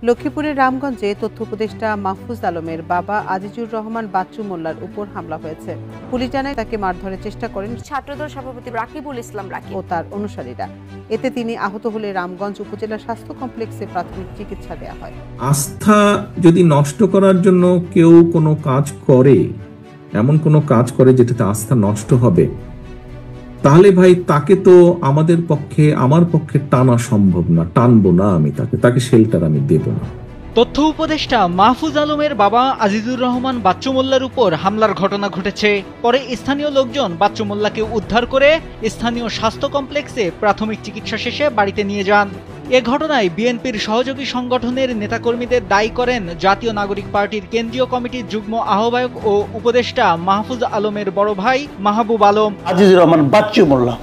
লক্ষ্মীপুরের রামগঞ্জে তথ্য উপদেষ্টা মাহফুজ আলমের বাবা আজিজুর রহমান বাচ্চু মোল্লার উপর হামলা হয়েছে। পুলিশ জানায় তাকে মারধরের চেষ্টা করেন ছাত্রদল সভাপতি রাকিবুল ইসলাম রাকিব ও তার অনুসারীরা। এতে তিনি আহত হলে রামগঞ্জ উপজেলা স্বাস্থ্য কমপ্লেক্সে প্রাথমিক চিকিৎসা দেওয়া হয়। আস্থা যদি নষ্ট করার জন্য কেউ কোনো কাজ করে, এমন কোনো কাজ করে যেটাতে আস্থা নষ্ট হবে, তাহলে ভাই তাকে তো আমার পক্ষে টানা সম্ভব না, টানবো না আমি তাকে শেল্টার আমি দেব না। তথ্য উপদেষ্টা মাহফুজ আলমের বাবা আজিজুর রহমান বাচ্চু মোল্লার উপর হামলার ঘটনা ঘটেছে। পরে স্থানীয় লোকজন বাচ্চু মোল্লাকে উদ্ধার করে স্থানীয় স্বাস্থ্য কমপ্লেক্সে প্রাথমিক চিকিৎসা শেষে বাড়িতে নিয়ে যান। এ ঘটনায় বিএনপির সহযোগী সংগঠনের নেতাকর্মীদের দায়ী করেন জাতীয় নাগরিক পার্টির কেন্দ্রীয় কমিটির যুগ্ম আহ্বায়ক ও উপদেষ্টা মাহফুজ আলমের বড় ভাই মাহবুব আলম। আজিজুর রহমান বাচ্চু মোল্লা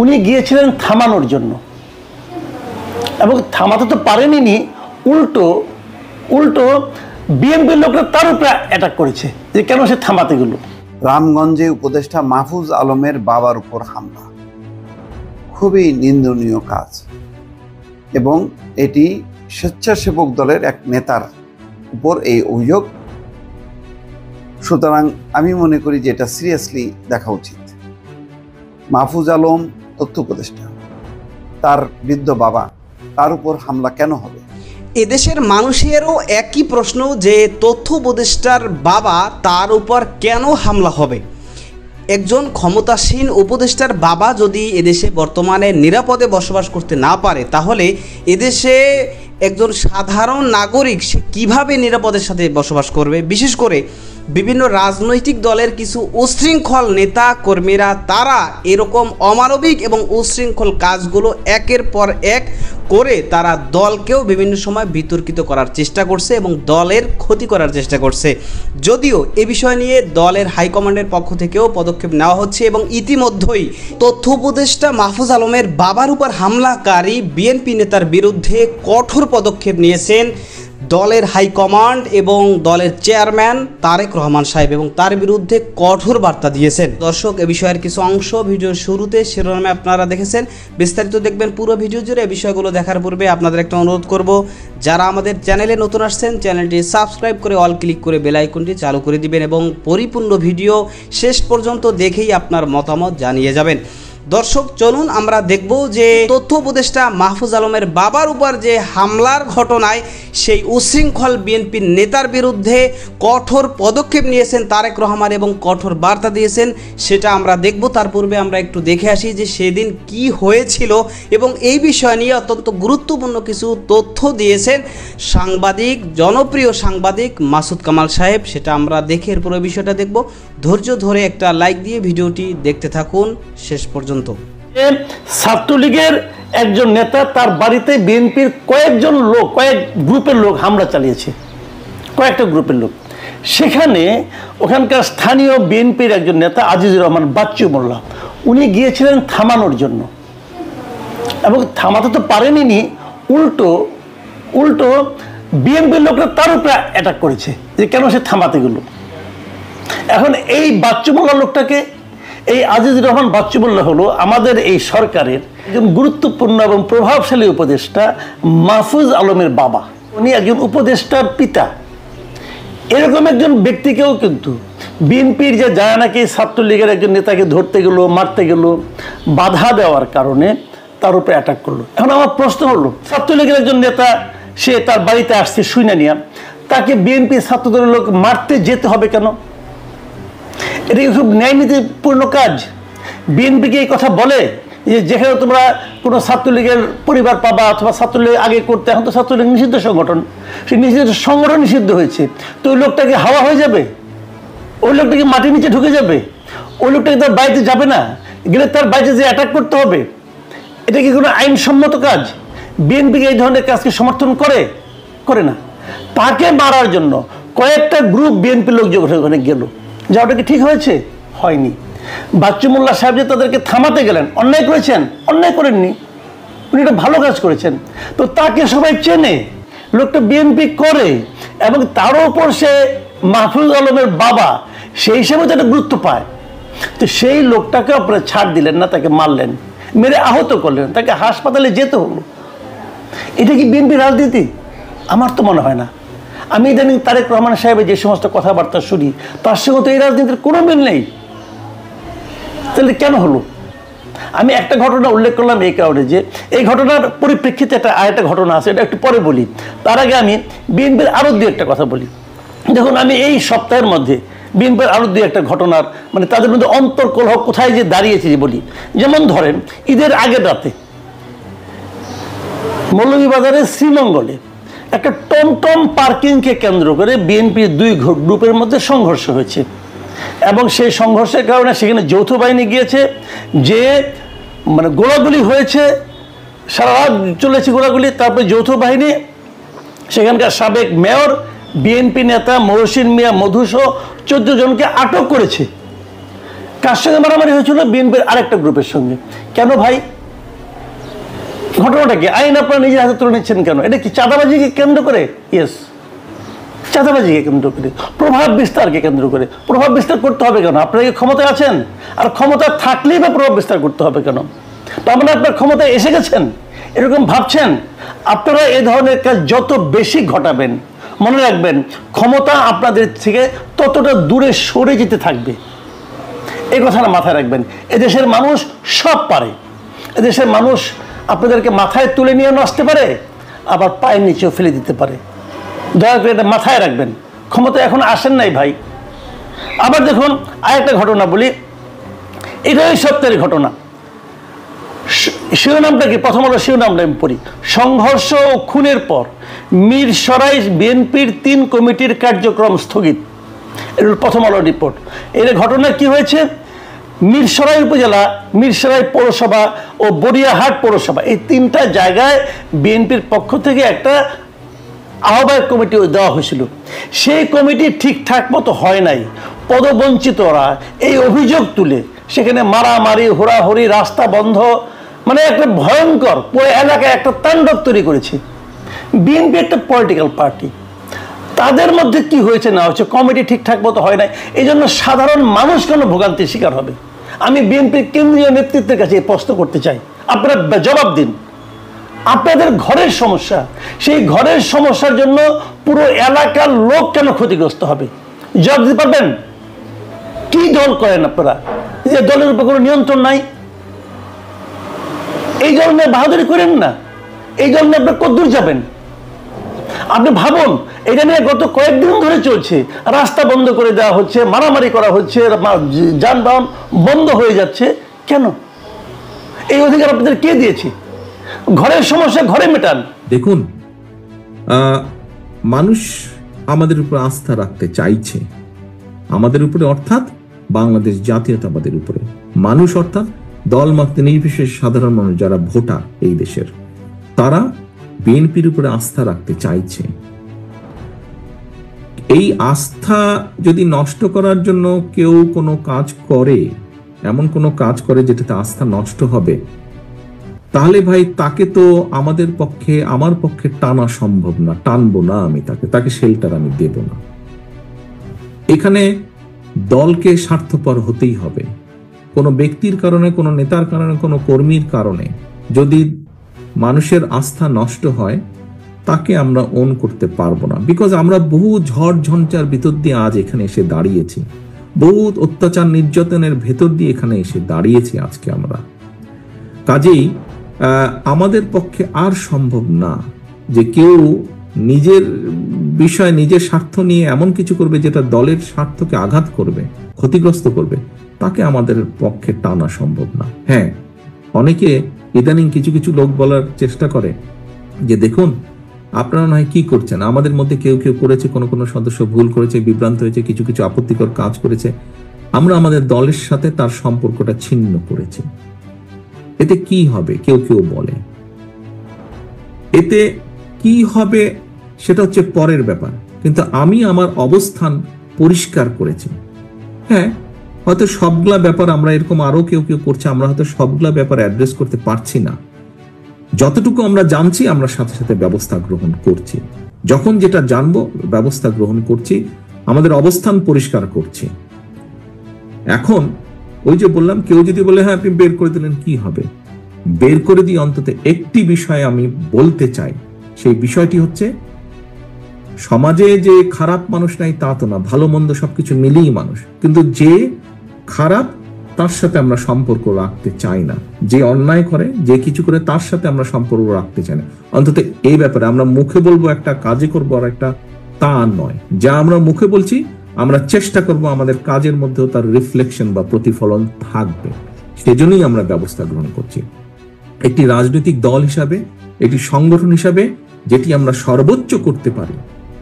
উনি গিয়েছিলেন থামানোর জন্য, এবং থামাতে তো পারেনি, উল্টো বিএনপির লোকরা তার উপরে অ্যাটাক করেছে যে কেন সে থামাতে গেল। রামগঞ্জে উপদেষ্টা মাহফুজ আলমের বাবার উপর হামলা খুবই নিন্দনীয় কাজ, এবং এটি স্বেচ্ছাসেবক দলের এক নেতার উপর এই অভিযোগ। সুতরাং আমি মনে করি যে এটা সিরিয়াসলি দেখা উচিত। মাহফুজ আলম তথ্য উপদেষ্টা, তার বৃদ্ধ বাবা, তার উপর হামলা কেন হবে? এদেশের মানুষেরও একই প্রশ্ন যে তথ্য উপদেষ্টার বাবা, তার উপর কেন হামলা হবে? একজন ক্ষমতাসীন উপদেষ্টার বাবা যদি এদেশে বর্তমানে নিরাপদে বসবাস করতে না পারে, তাহলে এদেশে একজন সাধারণ নাগরিক সে কীভাবে নিরাপদের সাথে বসবাস করবে? বিশেষ করে বিভিন্ন রাজনৈতিক দলের কিছু উচ্ছৃঙ্খল নেতা কর্মীরা তারা এরকম অমানবিক এবং উচ্ছৃঙ্খল কাজগুলো একের পর এক করে তারা দলকেও বিভিন্ন সময় বিতর্কিত করার চেষ্টা করছে এবং দলের ক্ষতি করার চেষ্টা করছে। যদিও এ বিষয় নিয়ে দলের হাইকমান্ডের পক্ষ থেকেও পদক্ষেপ নেওয়া হচ্ছে এবং ইতিমধ্যেই তথ্য উপদেষ্টা মাহফুজ আলমের বাবার উপর হামলাকারী বিএনপি নেতার বিরুদ্ধে কঠোর পদক্ষেপ নিয়েছেন দলের হাইকমান্ড এবং দলের চেয়ারম্যান তারেক রহমান সাহেব, এবং তার বিরুদ্ধে কঠোর বার্তা দিয়েছেন। দর্শক, এ বিষয়ের কিছু অংশ ভিডিওর শুরুতে শিরোনামে আপনারা দেখেছেন, বিস্তারিত দেখবেন পুরো ভিডিও জুড়ে। এই বিষয়গুলো দেখার পূর্বে আপনাদের একটা অনুরোধ করব, যারা আমাদের চ্যানেলে নতুন আসছেন চ্যানেলটি সাবস্ক্রাইব করে অল ক্লিক করে বেল আইকনটি চালু করে দিবেন এবং পরিপূর্ণ ভিডিও শেষ পর্যন্ত দেখেই আপনার মতামত জানিয়ে যাবেন। দর্শক, চলুন আমরা দেখব যে তথ্য উপদেষ্টা মাহফুজ আলমের বাবার উপর যে হামলার ঘটনায় সেই উচ্ছৃঙ্খল বিএনপির নেতার বিরুদ্ধে কঠোর পদক্ষেপ নিয়েছেন তারেক রহমান এবং কঠোর বার্তা দিয়েছেন, সেটা আমরা দেখব। তার পূর্বে আমরা একটু দেখে আসি যে সেদিন কি হয়েছিল, এবং এই বিষয় নিয়ে অত্যন্ত গুরুত্বপূর্ণ কিছু তথ্য দিয়েছেন সাংবাদিক, জনপ্রিয় সাংবাদিক মাসুদ কামাল সাহেব। সেটা আমরা দেখে এর পুরো বিষয়টা দেখব। ধৈর্য ধরে একটা লাইক দিয়ে ভিডিওটি দেখতে থাকুন শেষ পর্যন্ত। ছাত্রলীগের একজন নেতা তার বাড়িতে বিএনপির কয়েক গ্রুপের লোক হামলা চালিয়েছে, কয়েকটা গ্রুপের লোক। সেখানে ওখানকার স্থানীয় বিএনপির একজন নেতা আজিজুর রহমান বাচ্চু মোল্লা উনি গিয়েছিলেন থামানোর জন্য, এবং থামাতে তো পারেনি, উল্টো বিএনপির লোকরা তার উপরে অ্যাটাক করেছে যে কেন সে থামাতে গেল। এখন এই বাচ্চু মোল্লা লোকটাকে, এই আজিজুর রহমান বাচ্চু মোল্লা হলো আমাদের এই সরকারের একজন গুরুত্বপূর্ণ এবং প্রভাবশালী উপদেষ্টা মাহফুজ আলমের বাবা। উনি একজন উপদেষ্টার পিতা। এরকম একজন ব্যক্তিকেও কিন্তু বিএনপির যে যায় নাকি ছাত্রলীগের একজন নেতাকে ধরতে গেল, মারতে গেল, বাধা দেওয়ার কারণে তার উপরে অ্যাটাক করলো। এখন আমার প্রশ্ন হলো, ছাত্রলীগের একজন নেতা সে তার বাড়িতে আসছে শুনে নিয়ে, তাকে বিএনপি ছাত্রদলের লোক মারতে যেতে হবে কেন? এটা খুব ন্যায়নীতিপূর্ণ কাজ। বিএনপিকে এই কথা বলে যে যেখানে তোমরা কোনো ছাত্রলীগের পরিবার পাবা অথবা ছাত্রলীগ আগে করতে, এখন তো ছাত্রলীগ নিষিদ্ধ সংগঠন, সেই নিষিদ্ধ সংগঠন নিষিদ্ধ হয়েছে, তো ওই লোকটাকে হাওয়া হয়ে যাবে, ওই লোকটাকে মাটির নিচে ঢুকে যাবে, ওই লোকটাকে তার বাড়িতে যাবে না, গেলে তার বাড়িতে যে অ্যাটাক করতে হবে, এটা কি কোনো আইনসম্মত কাজ? বিএনপিকে এই ধরনের কাজকে সমর্থন করে না। তাকে মারার জন্য কয়েকটা গ্রুপ বিএনপির লোক ওখানে গেল, যা ওটা কি ঠিক হয়েছে? হয়নি। বাচ্চু মোল্লা সাহেব যে তাদেরকে থামাতে গেলেন, অন্যায় করেছেন? অন্যায় করেননি, উনি একটা ভালো কাজ করেছেন। তো তাকে সবাই চেনে, লোকটা বিএনপি করে, এবং তার উপর সে মাহফুজ আলমের বাবা, সেই হিসেবে তো একটা গুরুত্ব পায়। তো সেই লোকটাকে আপনারা ছাড় দিলেন না, তাকে মারলেন, মেরে আহত করলেন, তাকে হাসপাতালে যেতে হলো। এটা কি বিএনপি রাজনীতি? আমার তো মনে হয় না। আমি ইদানিং তারেক রহমান সাহেবের যে সমস্ত কথাবার্তা শুনি তার সঙ্গে তো এই রাজনীতির কোনো মিল নেই। তাহলে কেন হলো? আমি একটা ঘটনা উল্লেখ করলাম এই কারণে যে এই ঘটনার পরিপ্রেক্ষিতে আরেকটা ঘটনা আছে, এটা একটু পরে বলি। তার আগে আমি বিএনপির আরও দু একটা কথা বলি। দেখুন, আমি এই সপ্তাহের মধ্যে বিএনপির আরও দু একটা ঘটনার মানে তাদের মধ্যে অন্তর্কলহ কোথায় যে দাঁড়িয়েছে যে বলি। যেমন ধরেন, ঈদের আগের রাতে মৌলভীবাজারের শ্রীমঙ্গলে একটা টমটম পার্কিংকে কেন্দ্র করে বিএনপির দুই গ্রুপের মধ্যে সংঘর্ষ হয়েছে এবং সেই সংঘর্ষের কারণে সেখানে যৌথ বাহিনী গিয়েছে, যে মানে গোলাগুলি হয়েছে, সারা রাত চলেছে গোলাগুলি। তারপরে যৌথ বাহিনী সেখানকার সাবেক মেয়র, বিএনপি নেতা মহসিন মিয়া মধুসহ 14 জনকে আটক করেছে। কার সঙ্গে মারামারি হয়েছিল? বিএনপির আরেকটা গ্রুপের সঙ্গে। কেন ভাই? ঘটনাটা কি? আইন আপনারা নিজের হাতে তুলে নিচ্ছেন কেন? এটা কি চাঁদাবাজিকে কেন্দ্র করে? ইয়েস, চাঁদাবাজিকে কেন্দ্র করে, প্রভাব বিস্তারকে কেন্দ্র করে। প্রভাব বিস্তার করতে হবে কেন? আপনারা কি ক্ষমতায় আছেন? আর ক্ষমতা থাকলেই বা প্রভাব বিস্তার করতে হবে কেন? তার মানে আপনার ক্ষমতায় এসে গেছেন এরকম ভাবছেন? আপনারা এ ধরনের কাজ যত বেশি ঘটাবেন, মনে রাখবেন ক্ষমতা আপনাদের থেকে ততটা দূরে সরে যেতে থাকবে। এই কথাটা মাথায় রাখবেন। এদেশের মানুষ সব পারে। এদেশের মানুষ আপনাদেরকে মাথায় তুলে নিয়ে আসতে পারে, আবার পায়ের নিচেও ফেলে দিতে পারে। দয়া করে এটা মাথায় রাখবেন। ক্ষমতা এখন আসেন নাই ভাই। আবার দেখুন, আরেকটা ঘটনা বলি, এটা এই সপ্তাহের ঘটনা। শিরোনামটা কি? প্রথম হলো শিরোনামটা আমি পড়ি। সংঘর্ষ ও খুনের পর মিরসরাই বিএনপির 3 কমিটির কার্যক্রম স্থগিত। এটা প্রথম আলো রিপোর্ট। এর ঘটনা কি হয়েছে? মিরসরাই উপজেলা, মিরসরাই পৌরসভা ও বরিয়াহাট পৌরসভা, এই 3টা জায়গায় বিএনপির পক্ষ থেকে একটা আহ্বায়ক কমিটি দেওয়া হয়েছিল। সেই কমিটি ঠিকঠাক মতো হয় নাই। পদবঞ্চিতরা এই অভিযোগ তুলে সেখানে মারামারি, হোরাহরি, রাস্তা বন্ধ, মানে একটা ভয়ঙ্কর পুরো এলাকায় একটা তাণ্ডব তৈরি করেছে। বিএনপি একটা পলিটিক্যাল পার্টি, তাদের মধ্যে কি হয়েছে না হয়েছে, কমিটি ঠিকঠাক মতো হয় নাই, এই জন্য সাধারণ মানুষ কেন ভোগান্তির শিকার হবে? আমি বিএনপির কেন্দ্রীয় নেতৃত্বের কাছে এই প্রশ্ন করতে চাই, আপনারা জবাব দিন। আপনাদের ঘরের সমস্যা, সেই ঘরের সমস্যার জন্য পুরো এলাকার লোক কেন ক্ষতিগ্রস্ত হবে? জবাব দিতে পারবেন? কি দল করেন আপনারা যে দলের উপর কোনো নিয়ন্ত্রণ নাই? এই ধরনের বাহাদুরি করেন না। এই ধরনের আপনার কদ্দূর যাবেন? আপনি ভাবুন, এটা নিয়ে গত কয়েকদিন ধরে চলছে, রাস্তা বন্ধ করে দেওয়া হচ্ছে, মারামারি করা হচ্ছে, যানবাহন বন্ধ হয়ে যাচ্ছে। কেন? এই অধিকার আপনাদের কে দিয়েছে? ঘরের সমস্যা ঘরে মেটান। দেখুন, মানুষ আমাদের উপর আস্থা রাখতে চাইছে, আমাদের উপরে অর্থাৎ বাংলাদেশ জাতীয়তাবাদের উপরে। মানুষ অর্থাৎ দলমত নির্বিশেষে সাধারণ মানুষ যারা ভোটার এই দেশের, তারা বিএনপির উপরে আস্থা রাখতে চাইছে। এই আস্থা যদি নষ্ট করার জন্য কেউ কোনো কাজ করে, এমন কোনো কাজ করে যেটাতে আস্থা নষ্ট হবে, তাহলে ভাই তাকে তো আমাদের পক্ষে, আমার পক্ষে টানা সম্ভব না, টানবো না আমি তাকে শেল্টার আমি দেব না। এখানে দলকে স্বার্থপর হতেই হবে। কোনো ব্যক্তির কারণে, কোনো নেতার কারণে, কোনো কর্মীর কারণে যদি মানুষের আস্থা নষ্ট হয়, তাকে আমরা ওন করতে পারবো না। বিকজ আমরা বহু ঝড় ঝঞ্ঝার ভিতর দিয়ে আজ এখানে এসে দাঁড়িয়েছি, বহু অত্যাচার নির্যাতনের ভেতর দিয়ে এখানে এসে দাঁড়িয়েছি আজকে আমরা। কাজেই আমাদের পক্ষে আর সম্ভব না যে কেউ নিজের বিষয়, নিজের স্বার্থ নিয়ে এমন কিছু করবে যেটা দলের স্বার্থকে আঘাত করবে, ক্ষতিগ্রস্ত করবে। তাকে আমাদের পক্ষে টানা সম্ভব না। হ্যাঁ, অনেকে ইদানিং কিছু কিছু লোক বলার চেষ্টা করে যে দেখুন আপনারা নয় কি করছেন, আমাদের মধ্যে কেউ কেউ করেছে, কোনো কোনো সদস্য ভুল করেছে, বিভ্রান্ত হয়েছে, কিছু কিছু আপত্তিকর কাজ করেছে, আমরা আমাদের দলের সাথে তার সম্পর্কটা ছিন্ন করেছি। এতে কি হবে কেউ কেউ বলে, এতে কি হবে সেটা হচ্ছে পরের ব্যাপার। কিন্তু আমি আমার অবস্থান পরিষ্কার করেছি। হ্যাঁ, হয়তো সবগুলা ব্যাপার আমরা এরকম আরো কেউ কেউ করছে, আমরা হয়তো সবগুলা ব্যাপার অ্যাড্রেস করতে পারছি না। যতটুকু আমরা জানছি আমরা সাথে সাথে ব্যবস্থা গ্রহণ করছি, যখন যেটা জানবো ব্যবস্থা গ্রহণ করছি, আমাদের অবস্থান পরিষ্কার করছি। এখন ওই যে বললাম, কেউ যদি বলে হ্যাঁ আপনি বের করে দিলেন, কি হবে? বের করে দিয়ে অন্তত একটি বিষয় আমি বলতে চাই, সেই বিষয়টি হচ্ছে সমাজে যে খারাপ মানুষ নাই তা তো না, ভালো মন্দ সবকিছু মিলিয়ে মানুষ, কিন্তু যে খারাপ তার সাথে আমরা সম্পর্ক রাখতে চাই না, যে অন্যায় করে যে কিছু করে তার সাথে আমরা সম্পর্ক রাখতে চাই না। অন্তত এই ব্যাপারে আমরা মুখে বলবো একটা, কাজে করবো আর একটা, তা নয়। যা আমরা মুখে বলছি আমরা চেষ্টা করব আমাদের কাজের মধ্যেও তার রিফ্লেকশন বা প্রতিফলন থাকবে, সেজন্যই আমরা ব্যবস্থা গ্রহণ করছি। একটি রাজনৈতিক দল হিসাবে, একটি সংগঠন হিসাবে যেটি আমরা সর্বোচ্চ করতে পারি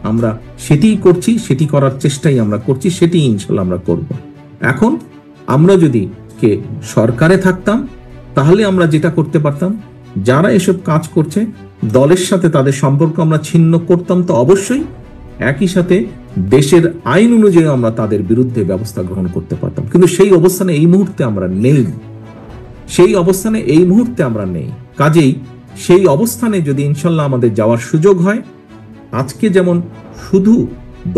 আমরা সেটিই করছি, সেটি করার চেষ্টাই আমরা করছি, সেটি ইনশাল্লাহ আমরা করব। এখন আমরা যদি কে সরকারে থাকতাম তাহলে আমরা যেটা করতে পারতাম, যারা এসব কাজ করছে দলের সাথে তাদের সম্পর্ক আমরা ছিন্ন করতাম তো অবশ্যই, একই সাথে দেশের আইন অনুযায়ী আমরা তাদের বিরুদ্ধে ব্যবস্থা গ্রহণ করতে পারতাম। কিন্তু সেই অবস্থানে এই মুহূর্তে আমরা নেই, সেই অবস্থানে এই মুহূর্তে আমরা নেই। কাজেই সেই অবস্থানে যদি ইনশাল্লাহ আমাদের যাওয়ার সুযোগ হয়, আজকে যেমন শুধু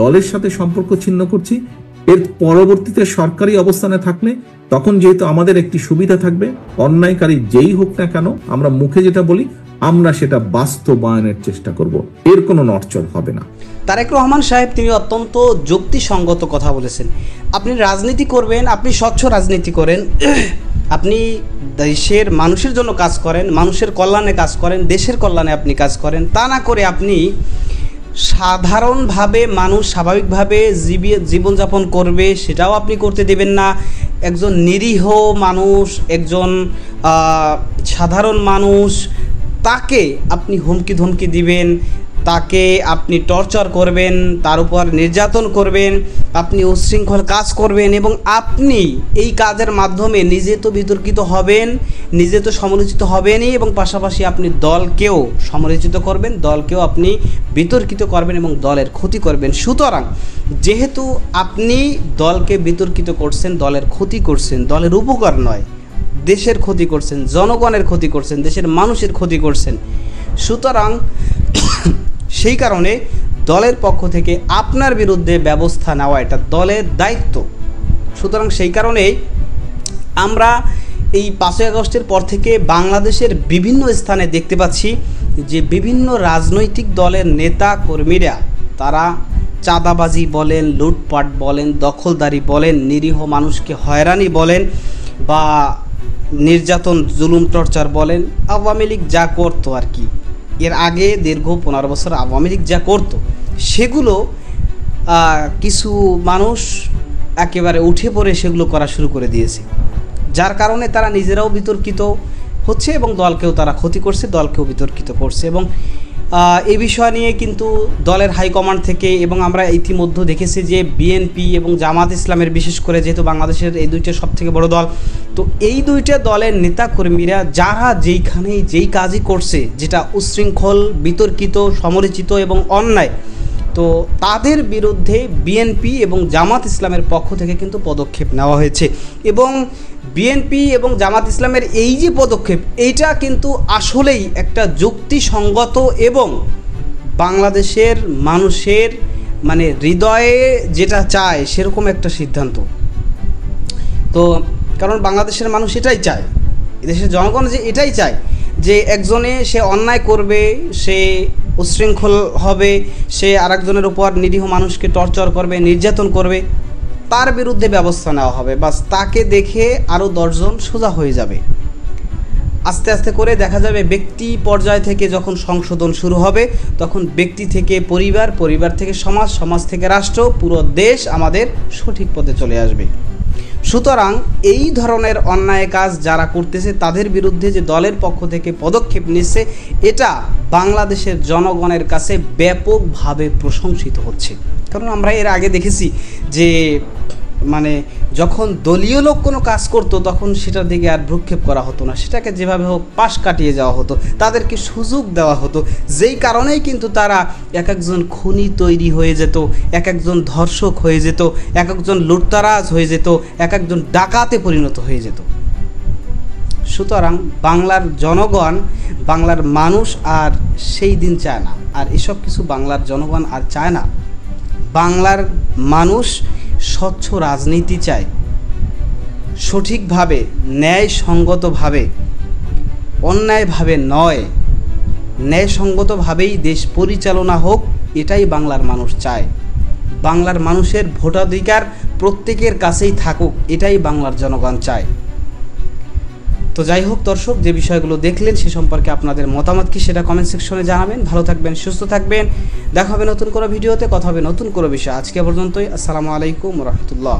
দলের সাথে সম্পর্ক ছিন্ন করছি, এর পরবর্তীতে সরকারি অবস্থানে থাকলে তখন যেহেতু আমাদের একটি সুবিধা থাকবে, অন্যায়কারী যেই হোক না কেন আমরা মুখে যেটা বলি আমরা সেটা বাস্তবায়নের চেষ্টা করব, এর কোনো নড়চড় হবে না। তারেক রহমান সাহেব তিনি অত্যন্ত যুক্তিসঙ্গত কথা বলেছেন। আপনি রাজনীতি করবেন, আপনি স্বচ্ছ রাজনীতি করেন, আপনি দেশের মানুষের জন্য কাজ করেন, মানুষের কল্যাণে কাজ করেন, দেশের কল্যাণে আপনি কাজ করেন, তা না করে আপনি সাধারণভাবে মানুষ স্বাভাবিকভাবে জীবনযাপন করবে সেটাও আপনি করতে দেবেন না। একজন নিরীহ মানুষ, একজন সাধারণ মানুষ, তাকে আপনি হুমকি ধমকি দিবেন, তাকে আপনি টর্চার করবেন, তার উপর নির্যাতন করবেন, আপনি উচ্ছৃঙ্খল কাজ করবেন এবং আপনি এই কাজের মাধ্যমে নিজে তো বিতর্কিত হবেন, নিজে তো সমালোচিত হবেনই এবং পাশাপাশি আপনি দলকেও সমালোচিত করবেন, দলকেও আপনি বিতর্কিত করবেন এবং দলের ক্ষতি করবেন। সুতরাং যেহেতু আপনি দলকে বিতর্কিত করছেন, দলের ক্ষতি করছেন, দলের উপকার নয়, দেশের ক্ষতি করছেন, জনগণের ক্ষতি করছেন, দেশের মানুষের ক্ষতি করছেন, সুতরাং সেই কারণে দলের পক্ষ থেকে আপনার বিরুদ্ধে ব্যবস্থা নেওয়া এটা দলের দায়িত্ব। সুতরাং সেই কারণেই আমরা এই 5ই আগস্টের পর থেকে বাংলাদেশের বিভিন্ন স্থানে দেখতে পাচ্ছি যে বিভিন্ন রাজনৈতিক দলের নেতা কর্মীরা তারা চাঁদাবাজি বলেন, লুটপাট বলেন, দখলদারি বলেন, নিরীহ মানুষকে হয়রানি বলেন বা নির্যাতন জুলুম টর্চার বলেন, আওয়ামী লীগ যা করতো আর কি, এর আগে দীর্ঘ 15 বছর আওয়ামী লীগ যা করতো সেগুলো কিছু মানুষ একেবারে উঠে পড়ে সেগুলো করা শুরু করে দিয়েছে, যার কারণে তারা নিজেরাও বিতর্কিত হচ্ছে এবং দলকেও তারা ক্ষতি করছে, দলকেও বিতর্কিত করছে। এবং এই বিষয় নিয়ে কিন্তু দলের হাইকমান্ড থেকে এবং আমরা ইতিমধ্যে দেখেছি যে বিএনপি এবং জামাত ইসলামের, বিশেষ করে যেহেতু বাংলাদেশের এই দুইটা সবথেকে বড় দল, তো এই দুইটা দলের নেতাকর্মীরা যারা যেইখানেই যেই কাজই করছে যেটা উচ্ছৃঙ্খল, বিতর্কিত, সমালোচিত এবং অন্যায়, তো তাদের বিরুদ্ধে বিএনপি এবং জামাত ইসলামের পক্ষ থেকে কিন্তু পদক্ষেপ নেওয়া হয়েছে। এবং বিএনপি এবং জামাত ইসলামের এই যে পদক্ষেপ, এইটা কিন্তু আসলেই একটা যুক্তিসঙ্গত এবং বাংলাদেশের মানুষের মানে হৃদয়ে যেটা চায় সেরকম একটা সিদ্ধান্ত। তো কারণ বাংলাদেশের মানুষ এটাই চায়, দেশের জনগণ যে এটাই চায় যে একজনে সে অন্যায় করবে, সে উচ্ছৃঙ্খল হবে, সে আরেকজনের উপর নিরীহ মানুষকে টর্চার করবে, নির্যাতন করবে, তার বিরুদ্ধে ব্যবস্থা নেওয়া হবে, বাস তাকে দেখে আরও 10 জন সোজা হয়ে যাবে। আস্তে আস্তে করে দেখা যাবে ব্যক্তি পর্যায় থেকে যখন সংশোধন শুরু হবে তখন ব্যক্তি থেকে পরিবার, পরিবার থেকে সমাজ, সমাজ থেকে রাষ্ট্র, পুরো দেশ আমাদের সঠিক পথে চলে আসবে। সুতরাং এই ধরনের অন্যায় কাজ যারা করতেছে তাদের বিরুদ্ধে যে দলের পক্ষ থেকে পদক্ষেপ নিচ্ছে এটা বাংলাদেশের জনগণের কাছে ব্যাপকভাবে প্রশংসিত হচ্ছে। কারণ আমরা এর আগে দেখেছি যে মানে যখন দলীয় লোক কোনো কাজ করতো তখন সেটার দিকে আর ভ্রুক্ষেপ করা হতো না, সেটাকে যেভাবে হোক পাশ কাটিয়ে যাওয়া হতো, তাদেরকে সুযোগ দেওয়া হতো, যেই কারণেই কিন্তু তারা এক একজন খুনি তৈরি হয়ে যেত, এক একজন ধর্ষক হয়ে যেত, এক একজন লুটতারাজ হয়ে যেত, এক একজন ডাকাতে পরিণত হয়ে যেত। সুতরাং বাংলার জনগণ, বাংলার মানুষ আর সেই দিন চায় না, আর এসব কিছু বাংলার জনগণ আর চায় না। বাংলার মানুষ স্বচ্ছ রাজনীতি চায়, সঠিকভাবে, ন্যায়সঙ্গতভাবে, অন্যায়ভাবে নয়, ন্যায়সঙ্গতভাবেই দেশ পরিচালনা হোক, এটাই বাংলার মানুষ চায়। বাংলার মানুষের ভোটাধিকার প্রত্যেকের কাছেই থাকুক, এটাই বাংলার জনগণ চায়। তো যাই হোক দর্শক, যে বিষয়গুলো দেখলেন সে সম্পর্কে আপনাদের মতামত কি সেটা কমেন্ট সেকশনে জানাবেন। ভালো থাকবেন, সুস্থ থাকবেন, দেখা হবে নতুন কোনো ভিডিওতে, কথা হবে নতুন কোনো বিষয়। আজকে পর্যন্তই, আসসালামু আলাইকুম রহমতুল্লাহ।